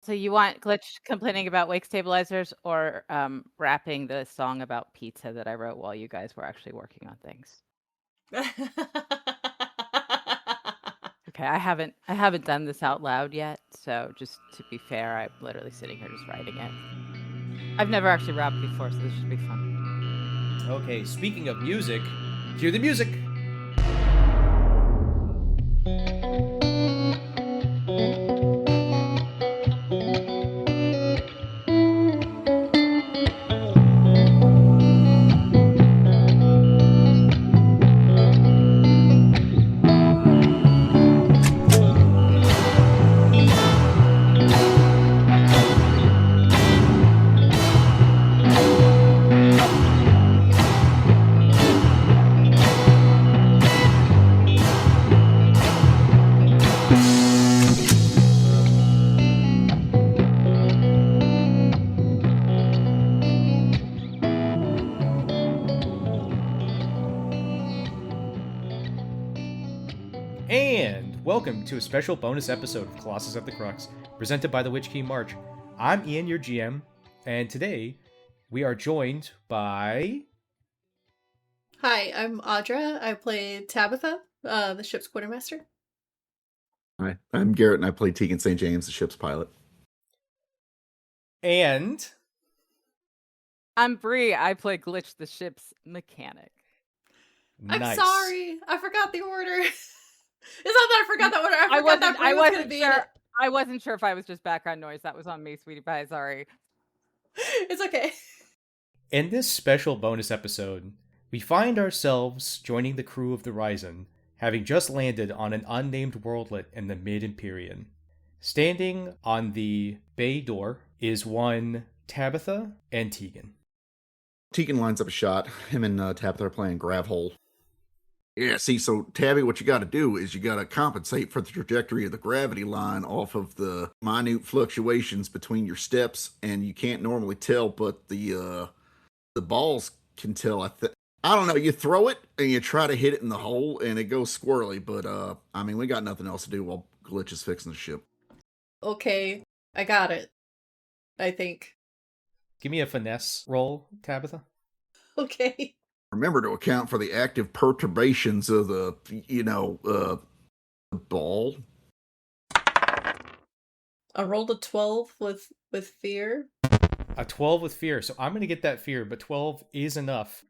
So you want Glitch complaining about wake stabilizers or, rapping the song about pizza that I wrote while you guys were actually working on things? Okay, I haven't done this out loud yet, so just to be fair, I'm literally sitting here just writing it. I've never actually rapped before, so this should be fun. Okay, speaking of music, cue the music. And welcome to a special bonus episode of Colossus at the Crux, presented by the Witch King March. I'm Ian, your GM, and today we are joined by... Hi, I'm Audra. I play Tabitha, the ship's quartermaster. Hi, I'm Garrett, and I play Tegan St. James, the ship's pilot. And... I'm Bree, I play Glitch, the ship's mechanic. I'm Nice. sorry, I forgot the order. It's not that I forgot that order. I forgot that Bree was going to be in it. I wasn't sure if I was just background noise. That was on me, sweetie pie. Sorry. It's okay. In this special bonus episode, we find ourselves joining the crew of the Ryzen, having just landed on an unnamed worldlet in the mid-Empyrean. Standing on the bay door is one Tabitha and Tegan. Tegan lines up a shot. Him and Tabitha are playing grab hole. Yeah, see, so Tabby, what you got to do is you got to compensate for the trajectory of the gravity line off of the minute fluctuations between your steps, and you can't normally tell, but the balls can tell. I don't know. You throw it and you try to hit it in the hole, and it goes squirrely. But I mean, we got nothing else to do while Glitch is fixing the ship. Okay, I got it. I think. Give me a finesse roll, Tabitha. Okay. Remember to account for the active perturbations of the ball. I rolled a 12 with fear. A 12 with fear, so I'm going to get that fear, but 12 is enough.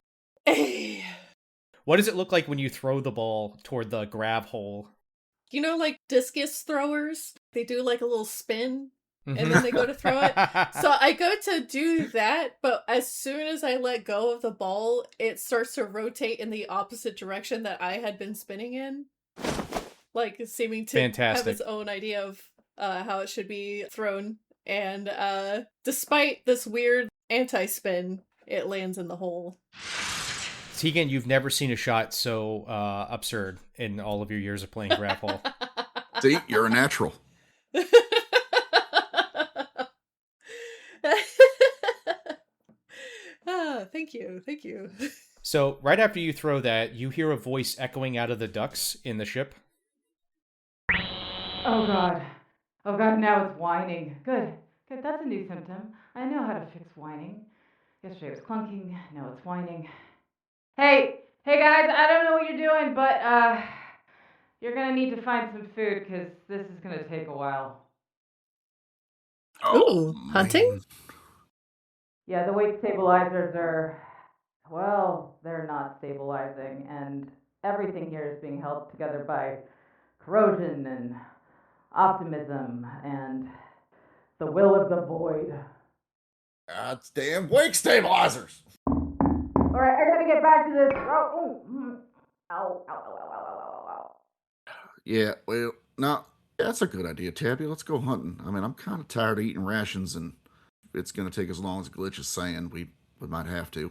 What does it look like when you throw the ball toward the grab hole? You know, like discus throwers? They do like a little spin, and then they go to throw it. So I go to do that, but as soon as I let go of the ball, it starts to rotate in the opposite direction that I had been spinning in. Like, seeming to have its own idea of how it should be thrown. And despite this weird anti-spin, it lands in the hole. Tegan, you've never seen a shot so absurd in all of your years of playing grab hole. See, you're a natural. Thank you. So, right after you throw that, you hear a voice echoing out of the ducts in the ship. Oh god, now it's whining. Good, that's a new symptom. I know how to fix whining. Yesterday it was clunking, now it's whining. Hey guys, I don't know what you're doing, but you're gonna need to find some food, because this is gonna take a while. Ooh, hunting? Yeah, the weight stabilizers are, well, they're not stabilizing, and everything here is being held together by corrosion and optimism and the will of the void. God's damn wake stabilizers! Alright, I gotta get back to this. Ow. Yeah, well, no, that's a good idea, Tabby. Let's go hunting. I mean, I'm kind of tired of eating rations, and it's going to take as long as Glitch is saying. We might have to.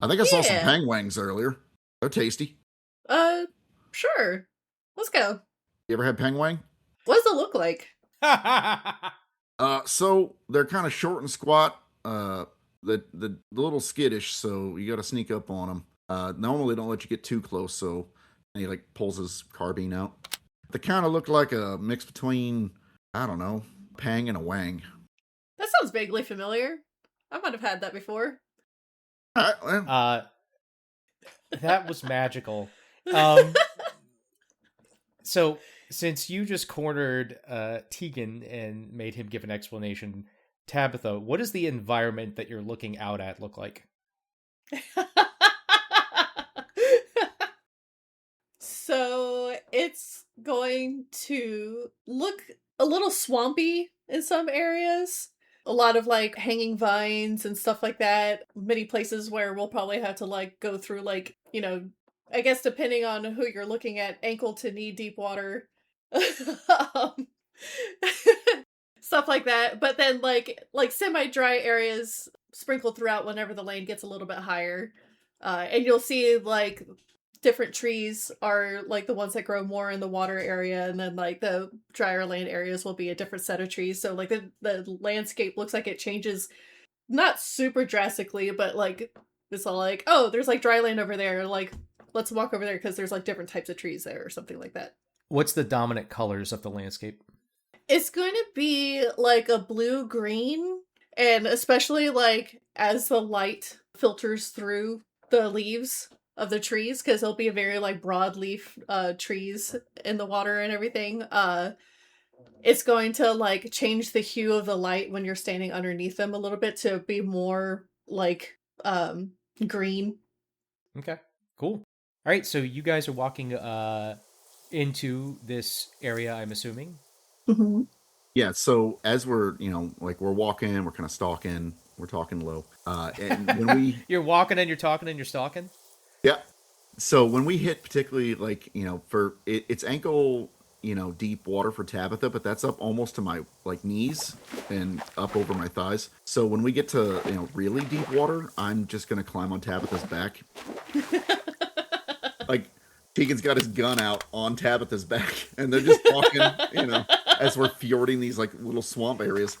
I think I saw some pangwangs earlier. They're tasty. Sure. Let's go. You ever had pangwang? What does it look like? So they're kind of short and squat. The little skittish, so you got to sneak up on them. Normally they don't let you get too close, so he like pulls his carbine out. They kind of look like a mix between, I don't know, pang and a wang. sounds vaguely familiar. I might have had that before. All right, well, That was magical. So, since you just cornered Tegan and made him give an explanation, Tabitha, what does the environment that you're looking out at look like? So it's going to look a little swampy in some areas. A lot of like hanging vines and stuff like that. Many places where we'll probably have to like go through like, I guess depending on who you're looking at, ankle to knee deep water. um, stuff like that. But then like semi-dry areas sprinkled throughout whenever the land gets a little bit higher. And you'll see like different trees are like the ones that grow more in the water area, and then like the drier land areas will be a different set of trees. So like the landscape looks like it changes not super drastically, but like it's all like, oh, there's like dry land over there, like let's walk over there because there's like different types of trees there or something like that. What's the dominant colors of the landscape? It's going to be like a blue-green, and especially like as the light filters through the leaves of the trees, because there'll be a very like broadleaf trees in the water and everything. It's going to like change the hue of the light when you're standing underneath them a little bit to be more like green. Okay, cool. All right, so you guys are walking into this area, I'm assuming. Mm-hmm. yeah. So as we're, like we're walking, we're kind of stalking, we're talking low. And when we, You're walking and you're talking and you're stalking? yeah. So when we hit particularly like, for it's ankle, deep water for Tabitha, but that's up almost to my like knees and up over my thighs. So when we get to, really deep water, I'm just going to climb on Tabitha's back. Like Tegan's got his gun out on Tabitha's back and they're just walking, as we're fjording these like little swamp areas.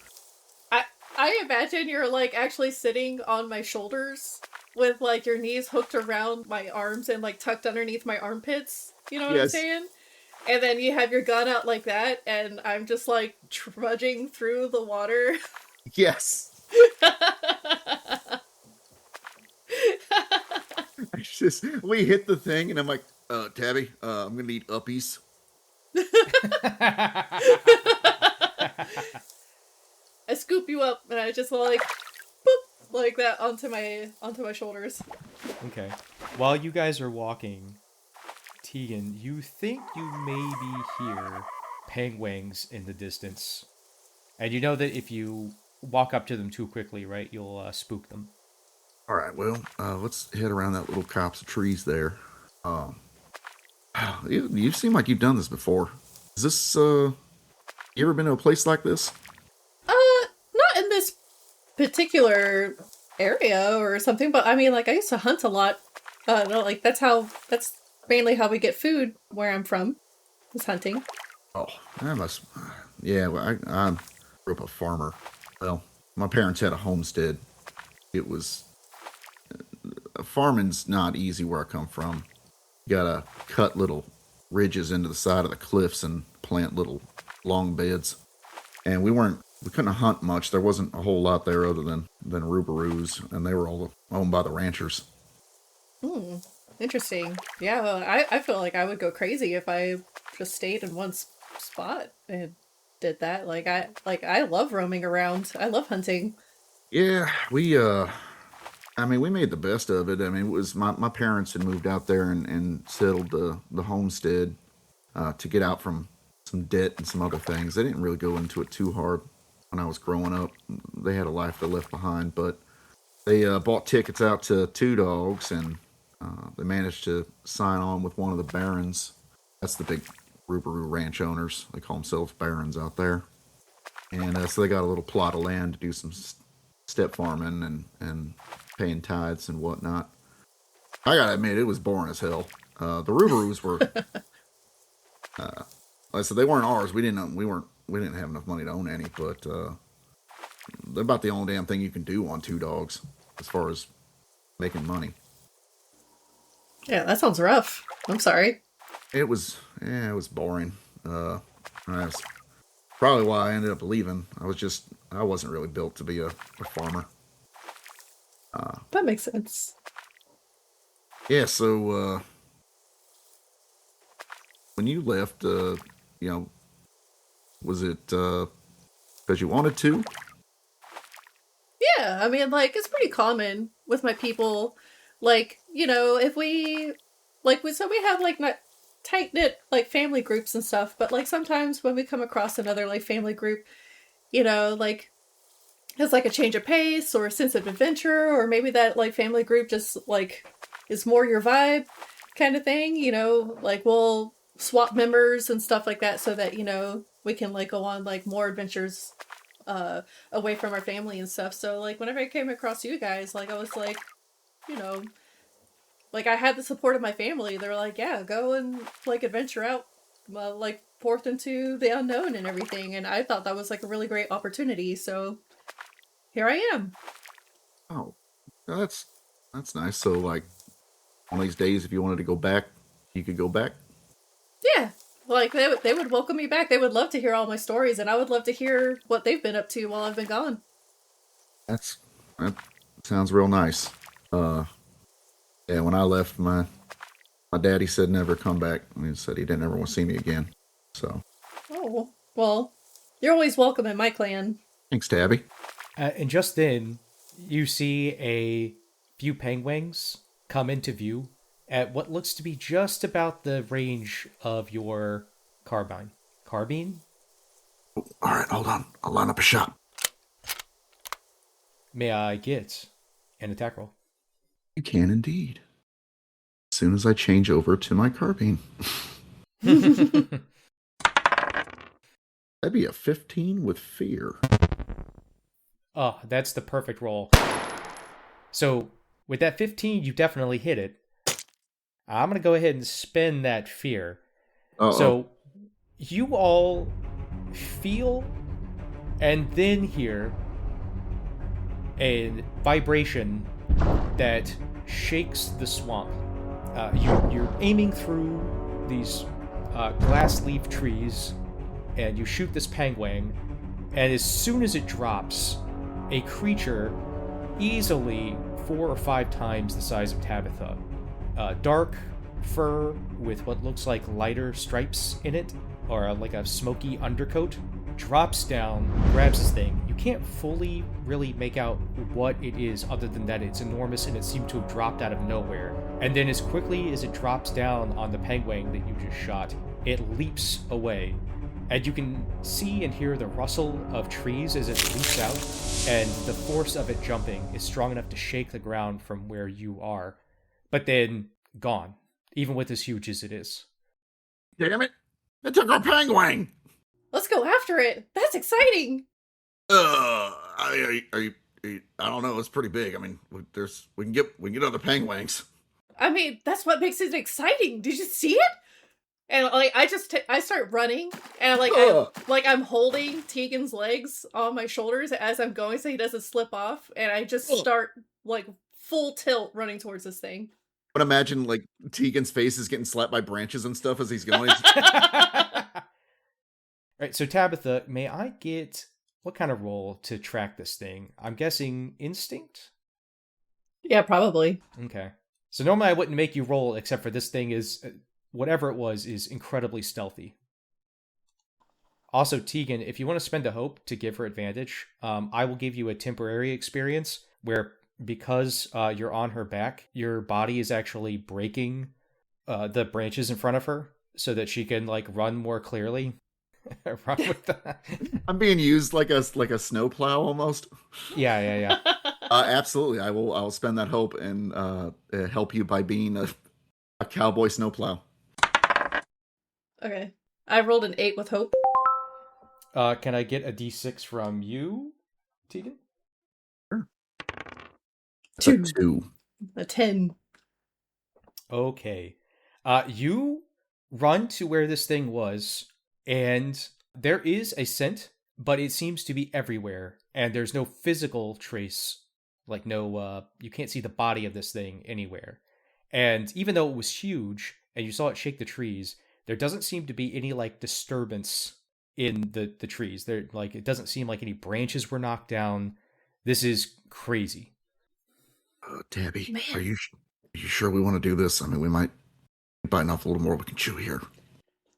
I imagine you're like actually sitting on my shoulders with like your knees hooked around my arms and like tucked underneath my armpits. You know what I'm saying? And then you have your gun out like that, and I'm just like trudging through the water. Yes. We hit the thing, and I'm like, Tabby, I'm gonna need uppies. I scoop you up, and I just like, boop, like that onto my shoulders. Okay. While you guys are walking, Tegan, you think you maybe hear penguins in the distance. And you know that if you walk up to them too quickly, right, you'll spook them. All right, well, let's head around that little copse of trees there. You seem like you've done this before. Is this, you ever been to a place like this? Not in this particular area or something, but I mean, like, I used to hunt a lot. No, like, that's mainly how we get food where I'm from, is hunting. Oh, that must, yeah, well, I grew up a farmer. Well, my parents had a homestead. It was, farming's not easy where I come from. You gotta cut little ridges into the side of the cliffs and plant little long beds. And we couldn't hunt much. There wasn't a whole lot there other than roobaroos, and they were all owned by the ranchers. Interesting. Yeah, well, I feel like I would go crazy if I just stayed in one spot and did that. I love roaming around. I love hunting. Yeah, we made the best of it. I mean, it was my parents had moved out there and settled the homestead to get out from some debt and some other things. They didn't really go into it too hard when I was growing up. They had a life they left behind, but they bought tickets out to Two Dogs, and they managed to sign on with one of the barons. That's the big Roobaroo ranch owners. They call themselves barons out there. And so they got a little plot of land to do some step farming and paying tithes and whatnot. I gotta admit, it was boring as hell. The Roobaroos were, like I said, they weren't ours. We didn't have enough money to own any, but they're about the only damn thing you can do on Two Dogs as far as making money. Yeah, that sounds rough. I'm sorry. It was boring. That's probably why I ended up leaving. I was just I wasn't really built to be a farmer. That makes sense. Yeah, so when you left, was it because you wanted to? Yeah, I mean, like, it's pretty common with my people. Like, if we have, like, not tight-knit, like, family groups and stuff, but, like, sometimes when we come across another, like, family group, like, it's like a change of pace or a sense of adventure, or maybe that, like, family group just, like, is more your vibe kind of thing, like, we'll swap members and stuff like that so that, we can, like, go on, like, more adventures away from our family and stuff. So, like, whenever I came across you guys, like, I was like, you know, like, I had the support of my family. They were like, yeah, go and, like, adventure out, like, forth into the unknown and everything. And I thought that was, like, a really great opportunity. So here I am. Oh, that's nice. So, like, one of these days, if you wanted to go back, you could go back. Yeah. Like, they would welcome me back. They would love to hear all my stories, and I would love to hear what they've been up to while I've been gone. That sounds real nice. Yeah, when I left, my daddy said never come back. He said he didn't ever want to see me again. So. Oh, well, you're always welcome in my clan. Thanks, Tabby. And just then, you see a few penguins come into view at what looks to be just about the range of your carbine. Carbine? Oh, all right, hold on. I'll line up a shot. May I get an attack roll? You can indeed. As soon as I change over to my carbine. Oh, That'd be a 15 with fear. that's the perfect roll. So, with that 15, you definitely hit it. I'm going to go ahead and spend that fear. Uh-oh. So, you all feel and then hear a vibration that shakes the swamp. You're aiming through these glass leaf trees, and you shoot this penguin, and as soon as it drops, a creature easily 4 or 5 times the size of Tabitha, dark fur with what looks like lighter stripes in it, or like a smoky undercoat, drops down, grabs this thing. You can't fully really make out what it is other than that it's enormous and it seemed to have dropped out of nowhere. And then as quickly as it drops down on the penguin that you just shot, it leaps away. And you can see and hear the rustle of trees as it leaps out, and the force of it jumping is strong enough to shake the ground from where you are. But then, gone, even with as huge as it is. Damn it! It took our penguin! Let's go after it. That's exciting. I don't know. It's pretty big. I mean, we can get other penguins. I mean, that's what makes it exciting. Did you see it? And like, I start running, and I'm holding Tegan's legs on my shoulders as I'm going, so he doesn't slip off. And I just start like full tilt running towards this thing. But imagine like Tegan's face is getting slapped by branches and stuff as he's going. Alright, so Tabitha, may I get what kind of roll to track this thing? I'm guessing instinct? Yeah, probably. Okay. So normally I wouldn't make you roll, except for this thing is, whatever it was, is incredibly stealthy. Also, Tegan, if you want to spend a hope to give her advantage, I will give you a temporary experience where, because you're on her back, your body is actually breaking the branches in front of her so that she can like run more clearly. Run with that. I'm being used like a snowplow almost. Yeah. Absolutely, I will spend that hope and help you by being a cowboy snowplow. Okay, I rolled an 8 with hope. Can I get a d6 from you, Tegan? Sure. 2. A 10. Okay. You run to where this thing was, and there is a scent, but it seems to be everywhere, and there's no physical trace, like you can't see the body of this thing anywhere. And even though it was huge, and you saw it shake the trees, there doesn't seem to be any like disturbance in the trees. They're like, it doesn't seem like any branches were knocked down. This is crazy. Tabby, Man. are you sure we want to do this? I mean, we might bite off a little more we can chew here.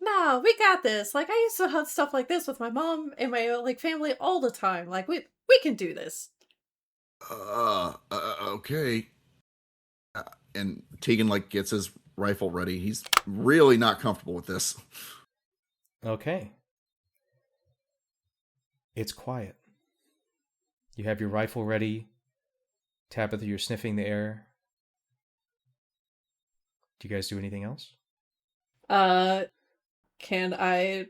Nah, we got this. Like, I used to hunt stuff like this with my mom and my like family all the time. Like, we can do this. Okay. And Tegan like gets his rifle ready. He's really not comfortable with this. Okay. It's quiet. You have your rifle ready. Tabitha, you're sniffing the air. Do you guys do anything else? Can I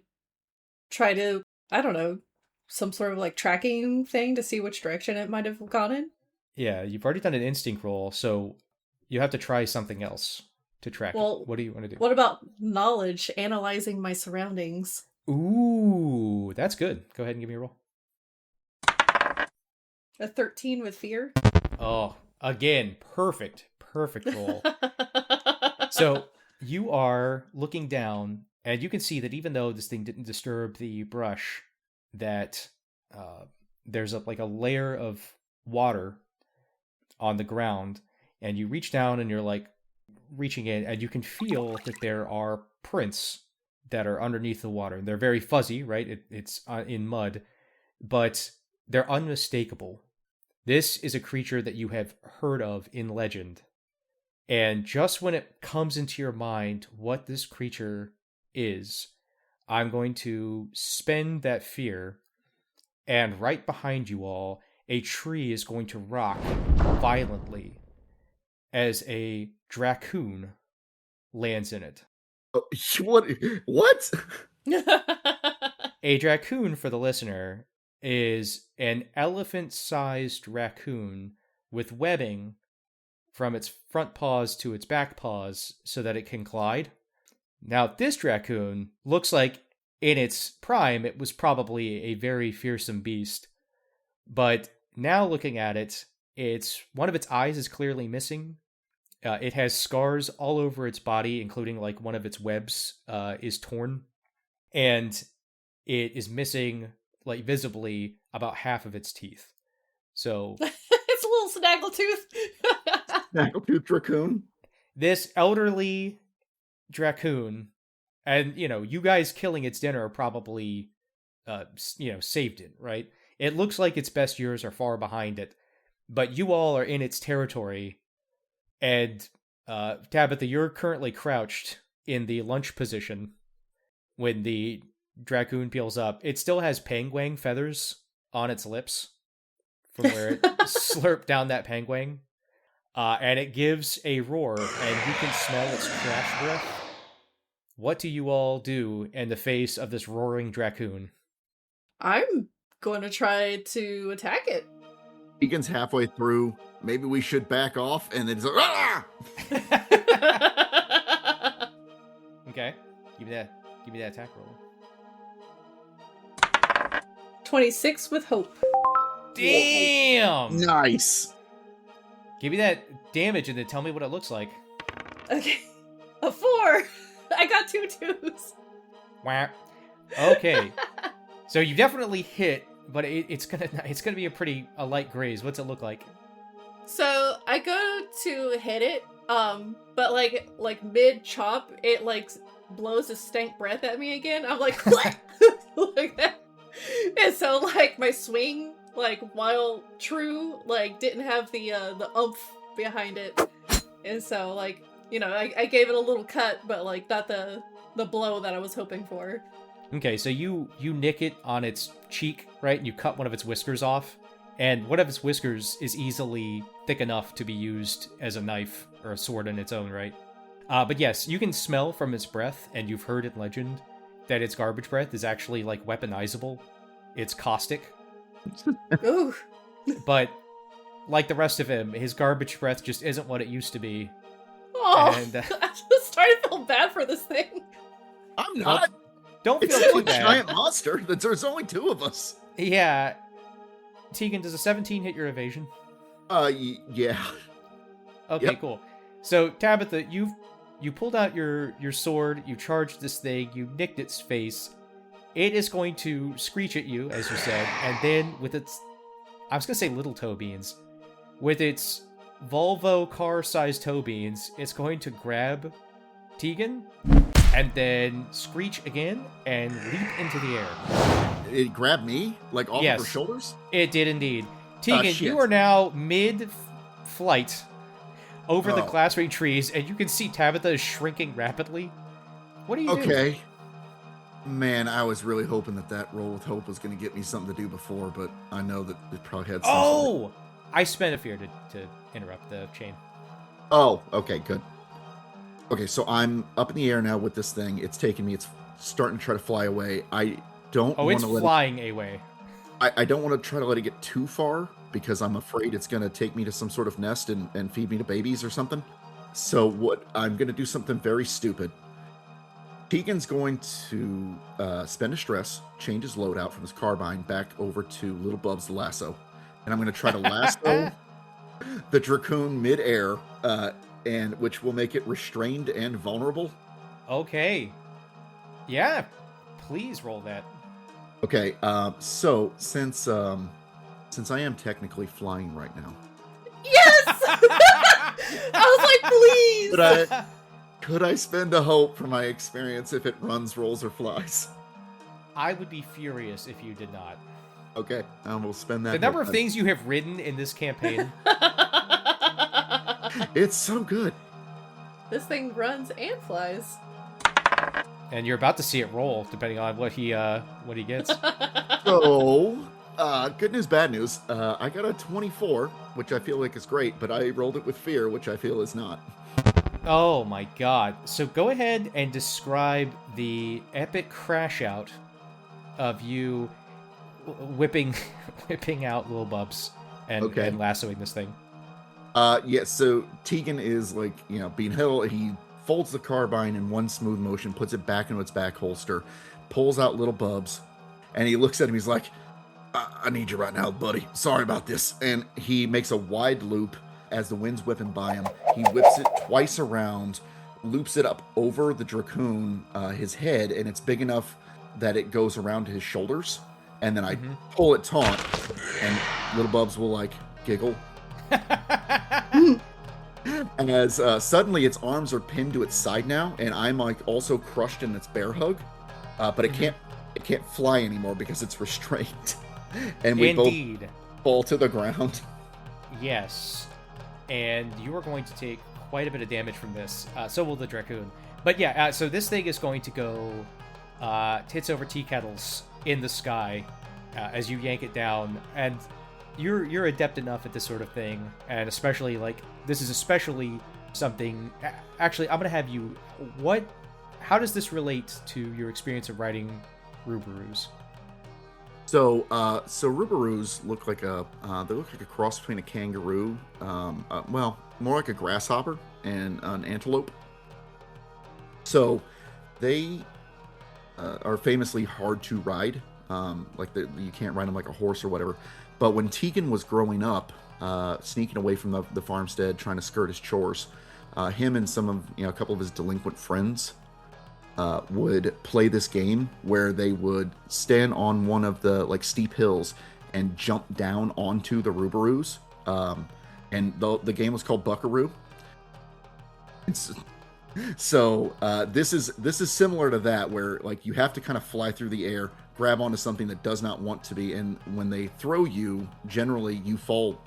try to, I don't know, some sort of like tracking thing to see which direction it might have gone in? Yeah, you've already done an instinct roll, so you have to try something else to track it. What do you want to do? What about knowledge, analyzing my surroundings? Ooh, that's good. Go ahead and give me a roll. A 13 with fear? Oh, again, perfect roll. So you are looking down, and you can see that even though this thing didn't disturb the brush, that there's a layer of water on the ground, and you reach down and you're like reaching in, and you can feel that there are prints that are underneath the water. They're very fuzzy, right? It's in mud, but they're unmistakable. This is a creature that you have heard of in legend. And just when it comes into your mind what this creature is, I'm going to spend that fear, and right behind you all, a tree is going to rock violently as a dracoon lands in it. What? A dracoon, for the listener, is an elephant-sized raccoon with webbing from its front paws to its back paws so that it can glide. Now, this dracoon looks like in its prime it was probably a very fearsome beast, but now looking at it, one of its eyes is clearly missing. It has scars all over its body, including like one of its webs is torn, and it is missing like visibly about half of its teeth. So it's a little snaggletooth. Snaggletooth raccoon. This elderly dracoon, and you guys killing its dinner probably saved it, right? It looks like its best years are far behind it, but you all are in its territory. And Tabitha, you're currently crouched in the lunch position when the dracoon peels up. It still has penguin feathers on its lips from where it slurped down that penguin. And it gives a roar, and you can smell its trash breath. What do you all do in the face of this roaring dracoon? I'm going to try to attack it. Egan's halfway through. Maybe we should back off, and then it's like, ah! Okay, give me that attack roll. 26 with hope. Damn! Nice. Give me that damage and then tell me what it looks like. Okay, a 4. I got 2 2s. Wah. Okay, so you definitely hit, but it's gonna be a light graze. What's it look like? So I go to hit it, but like mid chop, it like blows a stank breath at me again. I'm like, what? Like that. And so like my swing, like while true, like didn't have the oomph behind it, and so like I gave it a little cut, but like not the blow that I was hoping for. Okay, so you nick it on its cheek, right? And you cut one of its whiskers off. And one of its whiskers is easily thick enough to be used as a knife or a sword in its own right. But yes, you can smell from its breath, and you've heard in legend that its garbage breath is actually like weaponizable. It's caustic. Ooh. But like the rest of him, his garbage breath just isn't what it used to be. Oh, And, I'm just starting to feel bad for this thing. I'm not. Don't It's feel still too a bad. giant monster. There's only 2 of us. Yeah. Tegan, does a 17 hit your evasion? Yeah. Okay, Yep. cool. So Tabitha, you pulled out your sword, you charged this thing, you nicked its face, it is going to screech at you, as you said, and then with its, I was going to say little toe beans, with its Volvo car-sized toe beans, it's going to grab Tegan, and then screech again, and leap into the air. It grabbed me? Like off of her shoulders? It did indeed. Tegan, you are now mid-flight over the clasping trees, and you can see Tabitha is shrinking rapidly. What do you do? Okay. Man, I was really hoping that roll with hope was going to get me something to do before, but I know that it probably had something. Oh! I spent a fear to interrupt the chain. Oh, okay, good. Okay, so I'm up in the air now with this thing. It's taking me. It's starting to try to fly away. I don't want to let it... flying away. I don't want to try to let it get too far because I'm afraid it's going to take me to some sort of nest and feed me to babies or something. So what I'm going to do something very stupid. Tegan's going to spend a stress, change his loadout from his carbine back over to Little Bub's lasso. And I'm going to try to lasso the Dracoon mid-air, and which will make it restrained and vulnerable. Okay. Yeah, please roll that. Okay, so since I am technically flying right now. Yes! I was like, please! Could I spend a hope for my experience if it runs, rolls, or flies? I would be furious if you did not. Okay, I will spend that. The number of things you have ridden in this campaign. It's so good. This thing runs and flies. And you're about to see it roll, depending on what he gets. So, good news, bad news. I got a 24, which I feel like is great, but I rolled it with fear, which I feel is not. Oh my god. So go ahead and describe the epic crash out of you whipping out Little Bubs and lassoing this thing. Yeah, so Tegan is being held. He folds the carbine in one smooth motion, puts it back into its back holster, pulls out Little Bubs, and he looks at him. He's like, I need you right now, buddy. Sorry about this. And he makes a wide loop as the wind's whipping by him. He whips it twice around, loops it up over the Dracoon, his head, and it's big enough that it goes around his shoulders. And then I pull it taut, and Little Bubs will giggle. And as suddenly its arms are pinned to its side now, and I'm also crushed in its bear hug, but it can't fly anymore because it's restrained. And we both fall to the ground. Yes, and you are going to take quite a bit of damage from this. So will the Dracoon. But yeah, so this thing is going to go tits over tea kettles in the sky as you yank it down, and you're adept enough at this sort of thing, and especially this is especially something. Actually, I'm gonna have you. How does this relate to your experience of riding Rubaroos? So Rubaroos look like a cross between a kangaroo, well, more like a grasshopper and an antelope. So they are famously hard to ride. You can't ride them like a horse or whatever. But when Tegan was growing up, sneaking away from the farmstead, trying to skirt his chores, him and a couple of his delinquent friends would play this game where they would stand on one of the steep hills and jump down onto the Rubaroos. And the game was called Buckaroo. So this is similar to that, where you have to kind of fly through the air, grab onto something that does not want to be, and when they throw you, generally you fall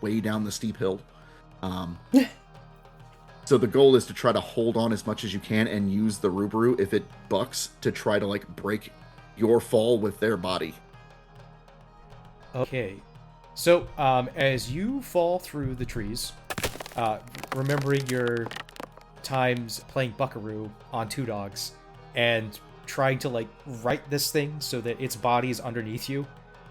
way down the steep hill. So the goal is to try to hold on as much as you can and use the Rubaroo, if it bucks, to try to break your fall with their body. Okay, so as you fall through the trees, remembering your times playing Buckaroo on Two Dogs and trying to right this thing so that its body is underneath you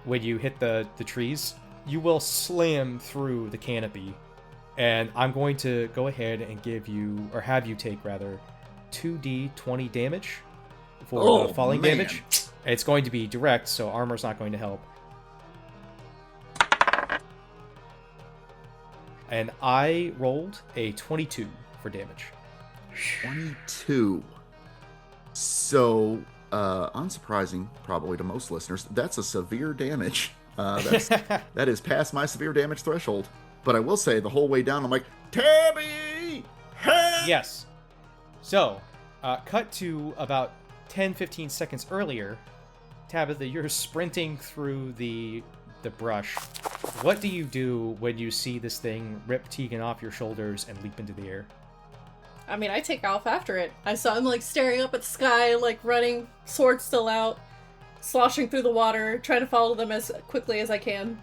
when you hit the trees, you will slam through the canopy. And I'm going to go ahead and have you take 2d20 damage for the falling damage. It's going to be direct, so armor's not going to help. And I rolled a 22 for damage. 22. So, unsurprising probably to most listeners, that's a severe damage. That is past my severe damage threshold. But I will say, the whole way down, I'm like, Tabby! Help! Yes. So, cut to about 10-15 seconds earlier. Tabitha, you're sprinting through the brush. What do you do when you see this thing rip Tegan off your shoulders and leap into the air? I mean, I take off after it. I saw him, like, staring up at the sky, like, running, sword still out, sloshing through the water, trying to follow them as quickly as I can.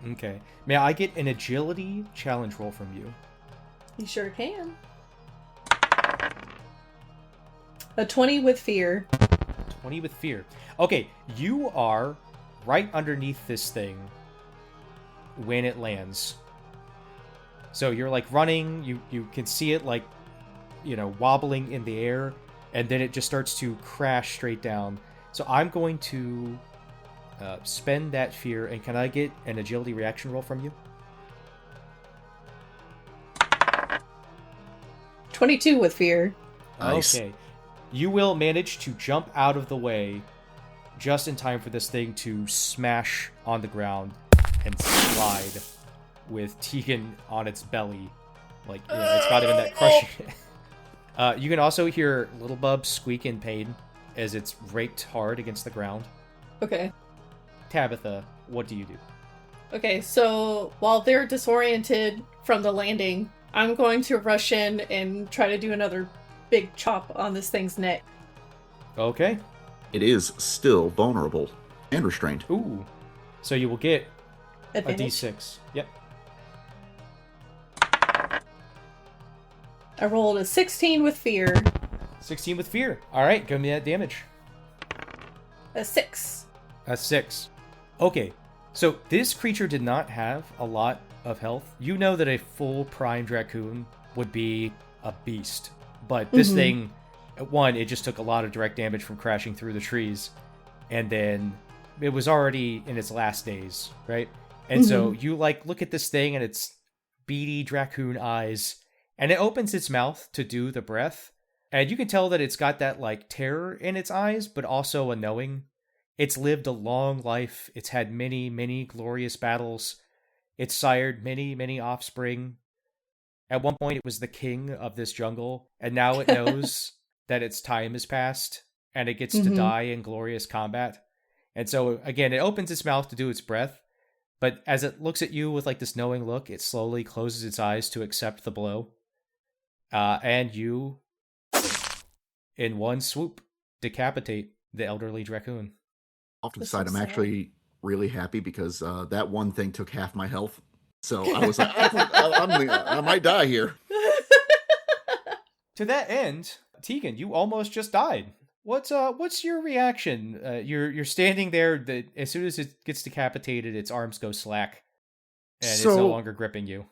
Okay. May I get an agility challenge roll from you? You sure can. A 20 with fear. 20 with fear. Okay, you are right underneath this thing when it lands. So you're like running, you can see it like, wobbling in the air, and then it just starts to crash straight down. So I'm going to spend that fear, and can I get an agility reaction roll from you? 22 with fear. Nice. Okay. You will manage to jump out of the way just in time for this thing to smash on the ground and slide with Tegan on its belly. Like, it's got it in that crushing. You can also hear Little Bub squeak in pain as it's raked hard against the ground. Okay. Tabitha, what do you do? Okay, so while they're disoriented from the landing, I'm going to rush in and try to do another big chop on this thing's neck. Okay. It is still vulnerable and restrained. Ooh. So you will get Advantage. a d6. Yep. I rolled a 16 with fear. 16 with fear. All right, give me that damage. A 6. A 6. Okay, so this creature did not have a lot of health. You know that a full prime Dracoon would be a beast. But this thing, one, it just took a lot of direct damage from crashing through the trees. And then it was already in its last days, right? And so you, look at this thing and its beady Dracoon eyes, and it opens its mouth to do the breath. And you can tell that it's got that, terror in its eyes, but also a knowing. It's lived a long life. It's had many, many glorious battles. It's sired many, many offspring. At one point, it was the king of this jungle, and now it knows that its time has passed, and it gets to die in glorious combat. And so, again, it opens its mouth to do its breath, but as it looks at you with, this knowing look, it slowly closes its eyes to accept the blow. And you, in one swoop, decapitate the elderly Dracoon. Off to the That's side, so I'm sad. actually really happy because that one thing took half my health. So I was like, I might die here. To that end, Tegan, you almost just died. What's your reaction? You're standing there. As soon as it gets decapitated, its arms go slack, and it's no longer gripping you.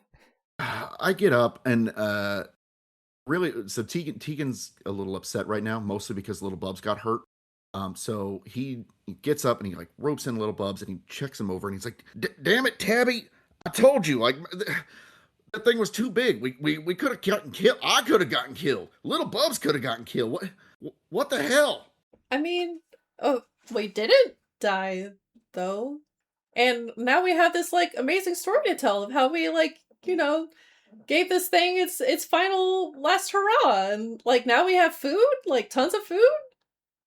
I get up and really, so Tegan's a little upset right now, mostly because Little Bubs got hurt. So he gets up and he ropes in Little Bubs and he checks him over and he's like, "Damn it, Tabby! I told you, that thing was too big. We could have gotten killed. I could have gotten killed. Little Bubs could have gotten killed. What the hell?" I mean, we didn't die, though. And now we have this, amazing story to tell of how we, gave this thing its final last hurrah. And, now we have food? Tons of food?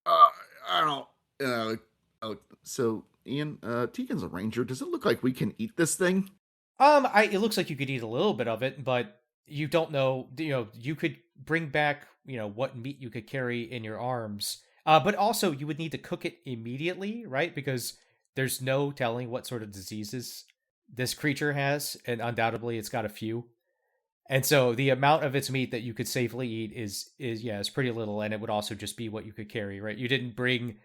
I don't. So Ian, Tegan's a ranger. Does it look like we can eat this thing? It looks like you could eat a little bit of it, but you don't know. You could bring back, what meat you could carry in your arms. But also you would need to cook it immediately, right? Because there's no telling what sort of diseases this creature has, and undoubtedly it's got a few. And so the amount of its meat that you could safely eat is pretty little, and it would also just be what you could carry, right? You didn't bring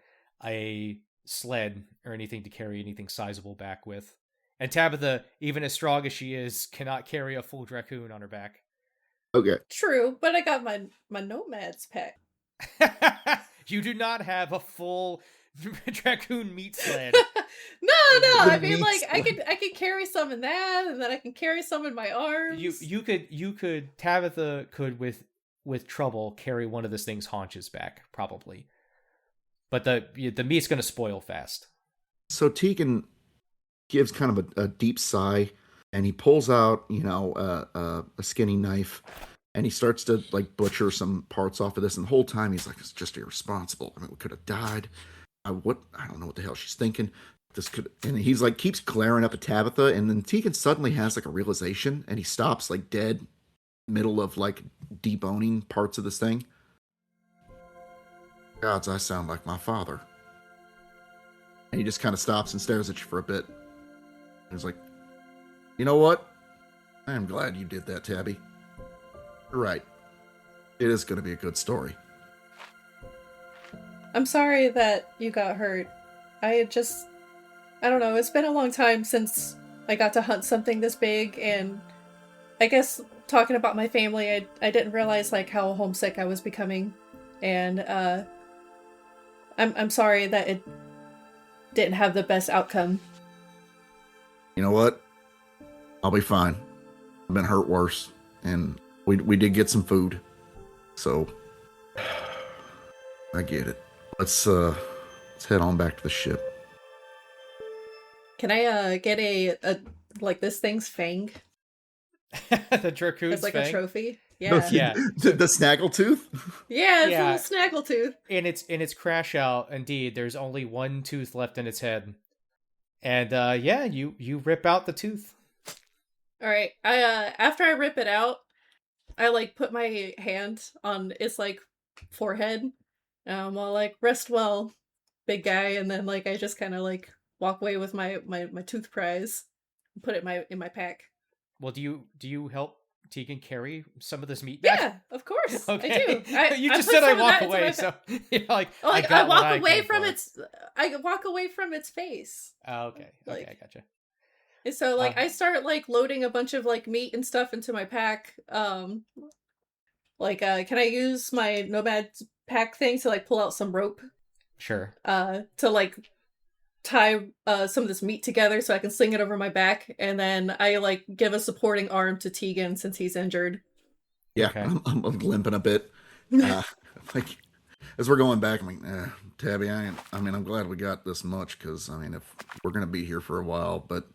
a sled or anything to carry anything sizable back with. And Tabitha, even as strong as she is, cannot carry a full Dracoon on her back. Okay. True, but I got my nomads pack. You do not have a full Dracoon meat sled. No, The I mean, meat I could carry some in that, and then I can carry some in my arms. You could Tabitha could with trouble carry one of this thing's haunches back, probably. but the meat's going to spoil fast. So Tegan gives kind of a deep sigh, and he pulls out, a skinny knife, and he starts to like butcher some parts off of this. And the whole time he's like, "It's just irresponsible. I mean, we could have died. I don't know what the hell she's thinking. This could." And he's like, keeps glaring up at Tabitha, and then Tegan suddenly has like a realization, and he stops like dead, middle of like deboning parts of this thing. Gods, I sound like my father. And he just kind of stops and stares at you for a bit. He's like, "You know what? I am glad you did that, Tabby. You're right. It is going to be a good story." I'm sorry that you got hurt. I don't know, it's been a long time since I got to hunt something this big, and I guess talking about my family, I didn't realize like how homesick I was becoming. And I'm sorry that it didn't have the best outcome. You know what? I'll be fine. I've been hurt worse, and we did get some food, so I get it. Let's head on back to the ship. Can I get a like this thing's fang? The Dracoon's It's like fang? a trophy. Yeah. Yeah. The snaggletooth? Yeah, it's Yeah. a little snaggletooth. In its crash out, indeed, there's only one tooth left in its head. And you rip out the tooth. All right. I after I rip it out, I like put my hand on its like forehead. I'm all like, "Rest well, big guy," and then like I just kind of like walk away with my tooth prize, and put it in my pack. Well, do you help Tegan carry some of this meat back? Yeah, of course. Okay. I do. You I just put said I some of walk that into away, my so you're like, Like I I walk got away what from came its I walk away from its face. for. Oh, okay. like- I gotcha. And so like Uh. I start like loading a bunch of like meat and stuff into my pack. Can I use my nomad pack thing to like pull out some rope Sure. to like tie some of this meat together so I can sling it over my back, and then I like give a supporting arm to Tegan since he's injured. Yeah, Okay. I'm limping a bit. Like, as we're going back, I'm like, Tabby, I'm glad we got this much, because, if we're going to be here for a while, but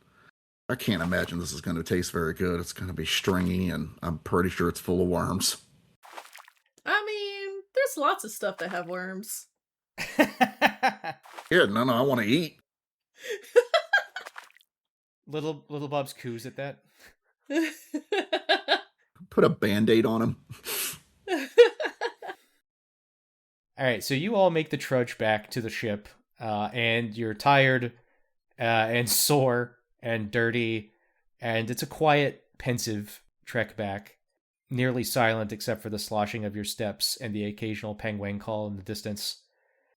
I can't imagine this is going to taste very good. It's going to be stringy, and I'm pretty sure it's full of worms. There's lots of stuff that have worms. Yeah, no, I want to eat. Little Bubs coos at that. Put a Band-Aid on him. All right, so you all make the trudge back to the ship, and you're tired, and sore, and dirty, and it's a quiet, pensive trek back, nearly silent except for the sloshing of your steps and the occasional penguin call in the distance.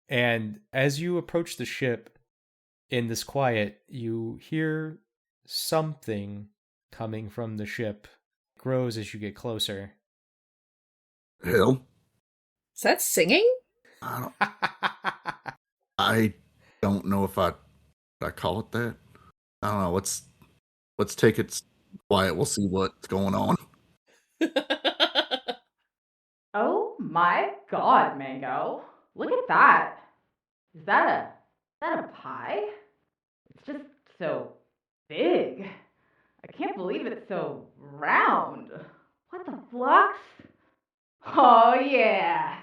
And as you approach the ship, in this quiet, you hear something coming from the ship. It grows as you get closer. Hell, Is that singing? I don't know if I call it that. I don't know. Let's take it quiet. We'll see what's going on. Oh my God, Mango. Look at that. Is that a pie? It's just so big. I can't believe it's so round. What the flux? Oh yeah.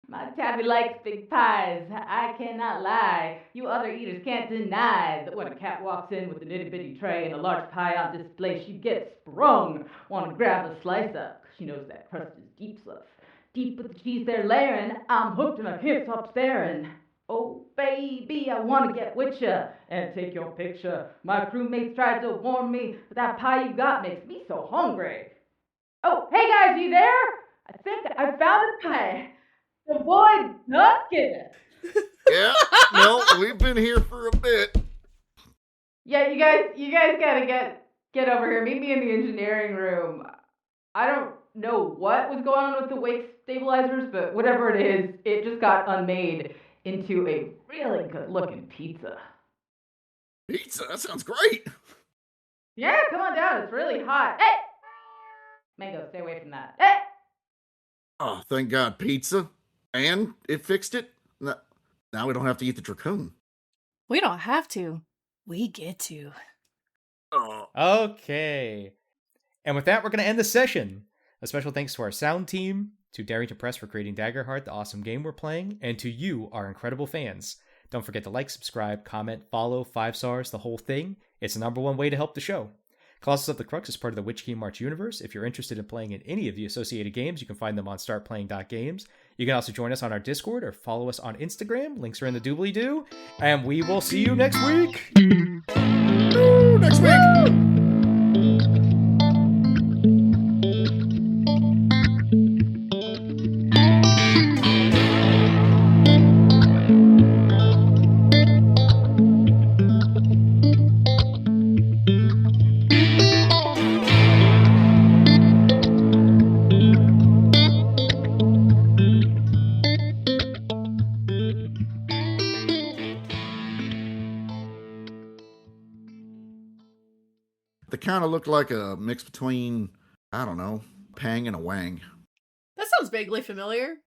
My Tabby likes big pies. I cannot lie. You other eaters can't deny that when a cat walks in with an itty-bitty tray and a large pie on display, she gets sprung. Want to grab a slice up. She knows that crust is deep stuff. Deep with the cheese they're layering. I'm hooked and I can't stop staring. Oh, baby, I want to get with ya and take your picture. My crewmates tried to warn me, but that pie you got makes me so hungry. Oh, hey guys, you there? I think I found a pie. The boy not kidding. Yeah, no, we've been here for a bit. Yeah, you guys gotta get over here. Meet me in the engineering room. I don't know what was going on with the wake stabilizers, but whatever it is, it just got unmade into a really good-looking pizza. Pizza, that sounds great. Yeah, come on down. It's really hot. Hey! Mango, stay away from that. Hey! Oh, thank God, pizza. And it fixed it? Now we don't have to eat the Dracoon. We don't have to. We get to. Oh. Okay. And with that, we're going to end the session. A special thanks to our sound team, to Darrington Press for creating Daggerheart, the awesome game we're playing, and to you, our incredible fans. Don't forget to like, subscribe, comment, follow, 5 stars, the whole thing. It's the #1 way to help the show. Colossus of the Crux is part of the Witch King March universe. If you're interested in playing in any of the associated games, you can find them on startplaying.games. You can also join us on our Discord or follow us on Instagram. Links are in the doobly-doo. And we will see you next week! Woo, next week! They kind of look like a mix between, I don't know, Pang and a Wang. That sounds vaguely familiar.